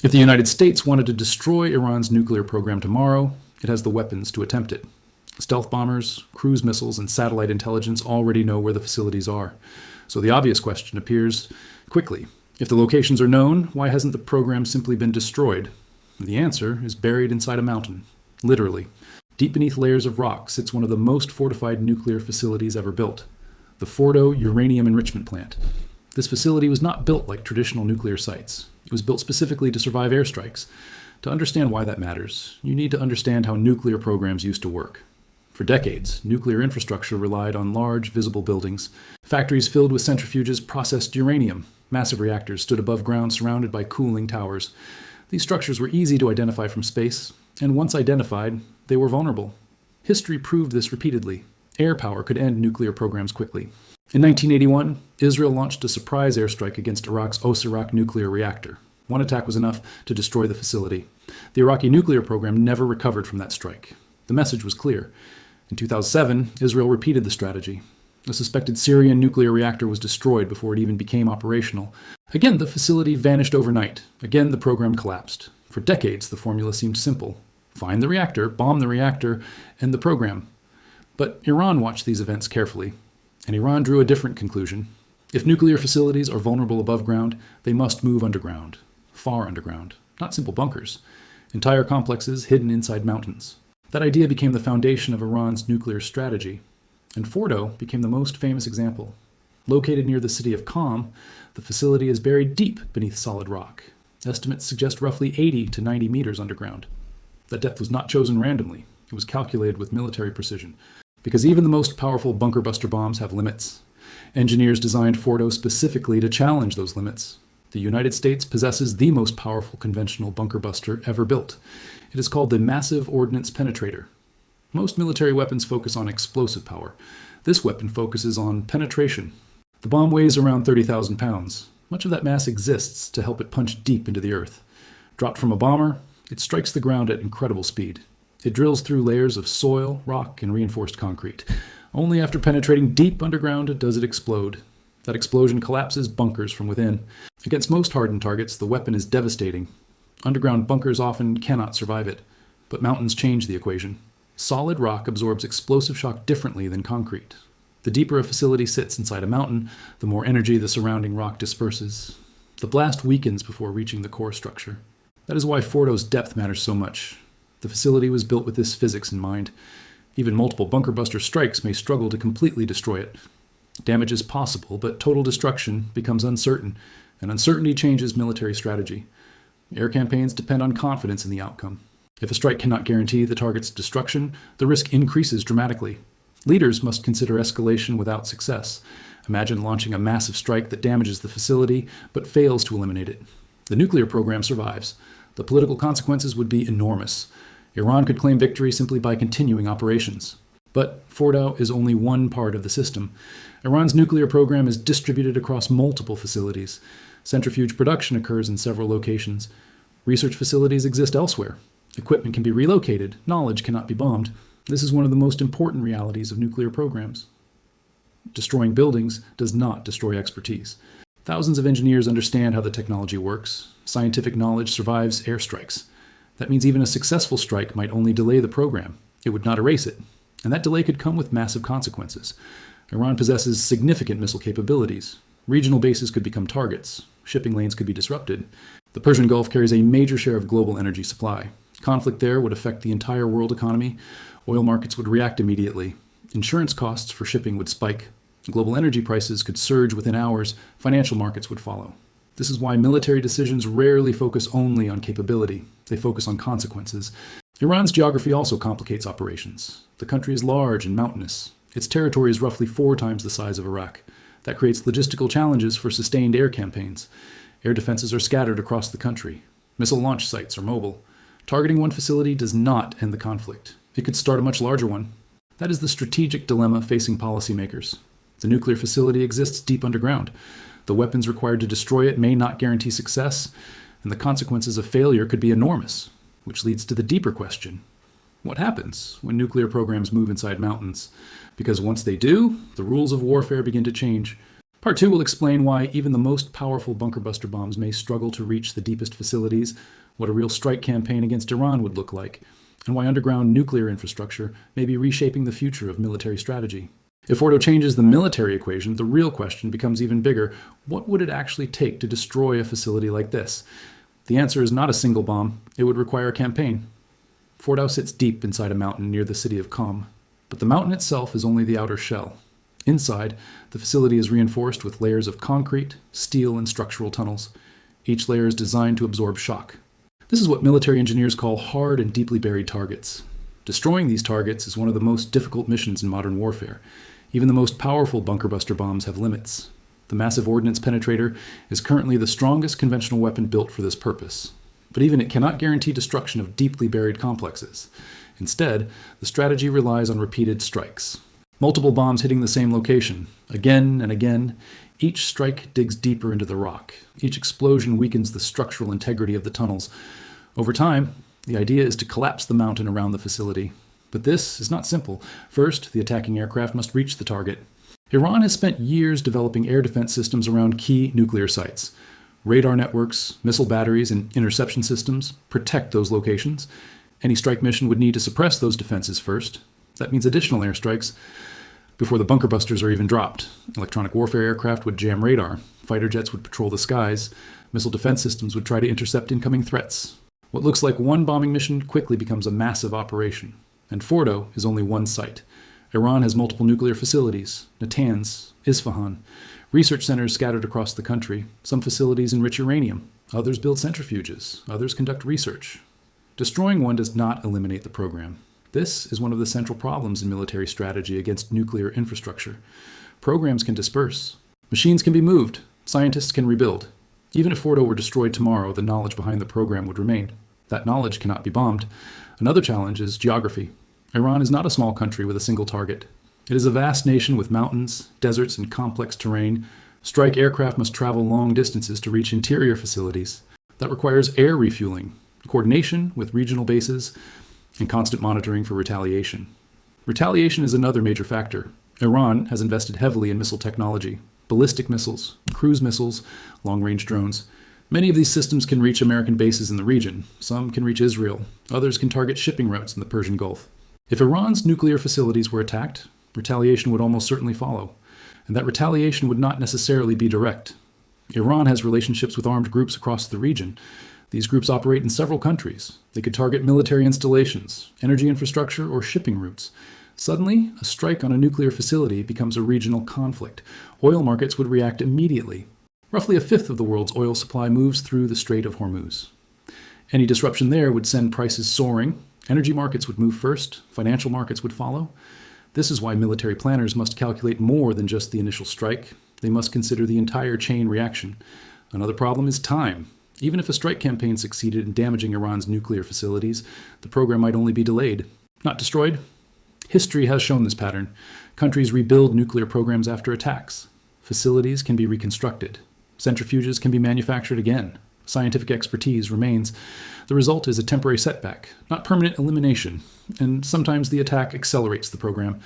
If the United States wanted to destroy Iran's nuclear program tomorrow, it has the weapons to attempt it. Stealth bombers, cruise missiles, and satellite intelligence already know where the facilities are. So the obvious question appears quickly. If the locations are known, why hasn't the program simply been destroyed? The answer is buried inside a mountain, literally. Deep beneath layers of rock sits one of the most fortified nuclear facilities ever built, the Fordow Uranium Enrichment Plant. This facility was not built like traditional nuclear sites. It was built specifically to survive airstrikes. To understand why that matters, you need to understand how nuclear programs used to work. For decades, nuclear infrastructure relied on large, visible buildings. Factories filled with centrifuges processed uranium. Massive reactors stood above ground surrounded by cooling towers. These structures were easy to identify from space, and once identified, they were vulnerable. History proved this repeatedly. Air power could end nuclear programs quickly. In 1981, Israel launched a surprise airstrike against Iraq's Osirak nuclear reactor. One attack was enough to destroy the facility. The Iraqi nuclear program never recovered from that strike. The message was clear. In 2007, Israel repeated the strategy. A suspected Syrian nuclear reactor was destroyed before it even became operational. Again, the facility vanished overnight. Again, the program collapsed. For decades, the formula seemed simple. Find the reactor, bomb the reactor, end the program. But Iran watched these events carefully, and Iran drew a different conclusion. If nuclear facilities are vulnerable above ground, they must move underground, far underground, not simple bunkers, entire complexes hidden inside mountains. That idea became the foundation of Iran's nuclear strategy, and Fordow became the most famous example. Located near the city of Qom, the facility is buried deep beneath solid rock. Estimates suggest roughly 80 to 90 meters underground. That depth was not chosen randomly. It was calculated with military precision, because even the most powerful bunker buster bombs have limits. Engineers designed Fordow specifically to challenge those limits. The United States possesses the most powerful conventional bunker buster ever built. It is called the Massive Ordnance Penetrator. Most military weapons focus on explosive power. This weapon focuses on penetration. The bomb weighs around 30,000 pounds. Much of that mass exists to help it punch deep into the earth. Dropped from a bomber, it strikes the ground at incredible speed. It drills through layers of soil, rock, and reinforced concrete. Only after penetrating deep underground does it explode. That explosion collapses bunkers from within. Against most hardened targets, the weapon is devastating. Underground bunkers often cannot survive it, but mountains change the equation. Solid rock absorbs explosive shock differently than concrete. The deeper a facility sits inside a mountain, the more energy the surrounding rock disperses. The blast weakens before reaching the core structure. That is why Fordow's depth matters so much. The facility was built with this physics in mind. Even multiple bunker buster strikes may struggle to completely destroy it. Damage is possible, but total destruction becomes uncertain, and uncertainty changes military strategy. Air campaigns depend on confidence in the outcome. If a strike cannot guarantee the target's destruction, the risk increases dramatically. Leaders must consider escalation without success. Imagine launching a massive strike that damages the facility, but fails to eliminate it. The nuclear program survives. The political consequences would be enormous. Iran could claim victory simply by continuing operations. But Fordow is only one part of the system. Iran's nuclear program is distributed across multiple facilities. Centrifuge production occurs in several locations. Research facilities exist elsewhere. Equipment can be relocated. Knowledge cannot be bombed. This is one of the most important realities of nuclear programs. Destroying buildings does not destroy expertise. Thousands of engineers understand how the technology works. Scientific knowledge survives airstrikes. That means even a successful strike might only delay the program. It would not erase it. And that delay could come with massive consequences. Iran possesses significant missile capabilities. Regional bases could become targets. Shipping lanes could be disrupted. The Persian Gulf carries a major share of global energy supply. Conflict there would affect the entire world economy. Oil markets would react immediately. Insurance costs for shipping would spike. Global energy prices could surge within hours. Financial markets would follow. This is why military decisions rarely focus only on capability. They focus on consequences. Iran's geography also complicates operations. The country is large and mountainous. Its territory is roughly 4 times the size of Iraq. That creates logistical challenges for sustained air campaigns. Air defenses are scattered across the country. Missile launch sites are mobile. Targeting one facility does not end the conflict. It could start a much larger one. That is the strategic dilemma facing policymakers. The nuclear facility exists deep underground. The weapons required to destroy it may not guarantee success, and the consequences of failure could be enormous, which leads to the deeper question. What happens when nuclear programs move inside mountains? Because once they do, the rules of warfare begin to change. Part 2 will explain why even the most powerful bunker buster bombs may struggle to reach the deepest facilities, what a real strike campaign against Iran would look like, and why underground nuclear infrastructure may be reshaping the future of military strategy. If Fordow changes the military equation, the real question becomes even bigger. What would it actually take to destroy a facility like this? The answer is not a single bomb. It would require a campaign. Fordow sits deep inside a mountain near the city of Qom, but the mountain itself is only the outer shell. Inside, the facility is reinforced with layers of concrete, steel, and structural tunnels. Each layer is designed to absorb shock. This is what military engineers call hard and deeply buried targets. Destroying these targets is one of the most difficult missions in modern warfare. Even the most powerful bunker buster bombs have limits. The Massive Ordnance Penetrator is currently the strongest conventional weapon built for this purpose. But even it cannot guarantee destruction of deeply buried complexes. Instead, the strategy relies on repeated strikes. Multiple bombs hitting the same location, again and again. Each strike digs deeper into the rock. Each explosion weakens the structural integrity of the tunnels. Over time, the idea is to collapse the mountain around the facility. But this is not simple. First, the attacking aircraft must reach the target. Iran has spent years developing air defense systems around key nuclear sites. Radar networks, missile batteries, and interception systems protect those locations. Any strike mission would need to suppress those defenses first. That means additional airstrikes before the bunker busters are even dropped. Electronic warfare aircraft would jam radar. Fighter jets would patrol the skies. Missile defense systems would try to intercept incoming threats. What looks like one bombing mission quickly becomes a massive operation. And Fordow is only one site. Iran has multiple nuclear facilities, Natanz, Isfahan, research centers scattered across the country. Some facilities enrich uranium. Others build centrifuges. Others conduct research. Destroying one does not eliminate the program. This is one of the central problems in military strategy against nuclear infrastructure. Programs can disperse. Machines can be moved. Scientists can rebuild. Even if Fordow were destroyed tomorrow, the knowledge behind the program would remain. That knowledge cannot be bombed. Another challenge is geography. Iran is not a small country with a single target. It is a vast nation with mountains, deserts, and complex terrain. Strike aircraft must travel long distances to reach interior facilities. That requires air refueling, coordination with regional bases, and constant monitoring for retaliation. Retaliation is another major factor. Iran has invested heavily in missile technology, ballistic missiles, cruise missiles, long-range drones. Many of these systems can reach American bases in the region. Some can reach Israel. Others can target shipping routes in the Persian Gulf. If Iran's nuclear facilities were attacked, retaliation would almost certainly follow. And that retaliation would not necessarily be direct. Iran has relationships with armed groups across the region. These groups operate in several countries. They could target military installations, energy infrastructure, or shipping routes. Suddenly, a strike on a nuclear facility becomes a regional conflict. Oil markets would react immediately. Roughly a fifth of the world's oil supply moves through the Strait of Hormuz. Any disruption there would send prices soaring. Energy markets would move first. Financial markets would follow. This is why military planners must calculate more than just the initial strike. They must consider the entire chain reaction. Another problem is time. Even if a strike campaign succeeded in damaging Iran's nuclear facilities, the program might only be delayed, not destroyed. History has shown this pattern. Countries rebuild nuclear programs after attacks. Facilities can be reconstructed. Centrifuges can be manufactured again. Scientific expertise remains. The result is a temporary setback, not permanent elimination, and sometimes the attack accelerates the program.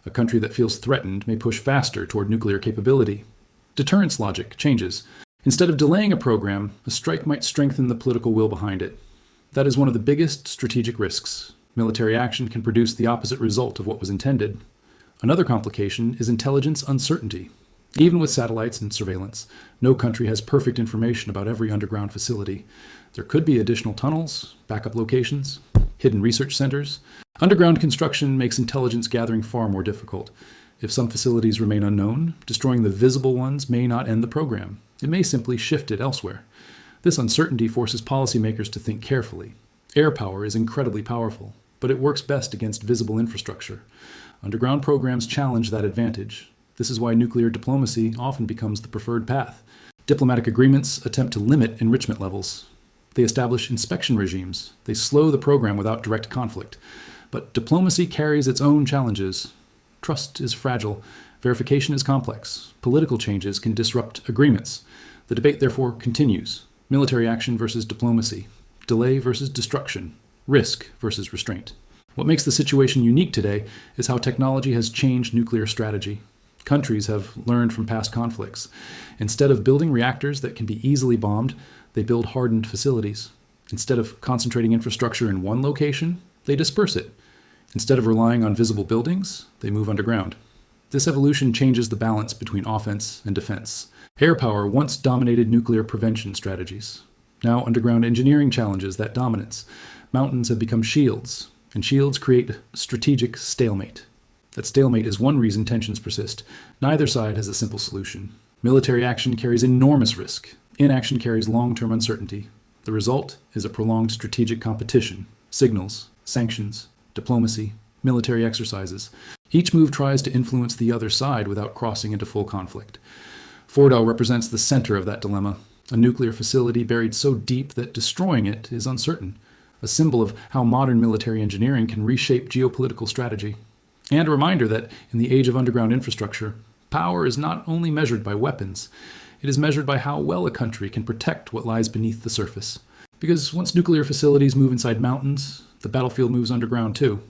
A country that feels threatened may push faster toward nuclear capability. Deterrence logic changes. Instead of delaying a program, a strike might strengthen the political will behind it. That is one of the biggest strategic risks. Military action can produce the opposite result of what was intended. Another complication is intelligence uncertainty. Even with satellites and surveillance, no country has perfect information about every underground facility. There could be additional tunnels, backup locations, hidden research centers. Underground construction makes intelligence gathering far more difficult. If some facilities remain unknown, destroying the visible ones may not end the program. It may simply shift it elsewhere. This uncertainty forces policymakers to think carefully. Air power is incredibly powerful, but it works best against visible infrastructure. Underground programs challenge that advantage. This is why nuclear diplomacy often becomes the preferred path. Diplomatic agreements attempt to limit enrichment levels. They establish inspection regimes. They slow the program without direct conflict. But diplomacy carries its own challenges. Trust is fragile. Verification is complex. Political changes can disrupt agreements. The debate, therefore, continues. Military action versus diplomacy. Delay versus destruction. Risk versus restraint. What makes the situation unique today is how technology has changed nuclear strategy. Countries have learned from past conflicts. Instead of building reactors that can be easily bombed, they build hardened facilities. Instead of concentrating infrastructure in one location, they disperse it. Instead of relying on visible buildings, they move underground. This evolution changes the balance between offense and defense. Air power once dominated nuclear prevention strategies. Now underground engineering challenges that dominance. Mountains have become shields, and shields create strategic stalemate. That stalemate is one reason tensions persist. Neither side has a simple solution. Military action carries enormous risk. Inaction carries long-term uncertainty. The result is a prolonged strategic competition. Signals, sanctions, diplomacy, military exercises. Each move tries to influence the other side without crossing into full conflict. Fordow represents the center of that dilemma, a nuclear facility buried so deep that destroying it is uncertain, a symbol of how modern military engineering can reshape geopolitical strategy, and a reminder that in the age of underground infrastructure, power is not only measured by weapons, it is measured by how well a country can protect what lies beneath the surface. Because once nuclear facilities move inside mountains, the battlefield moves underground too.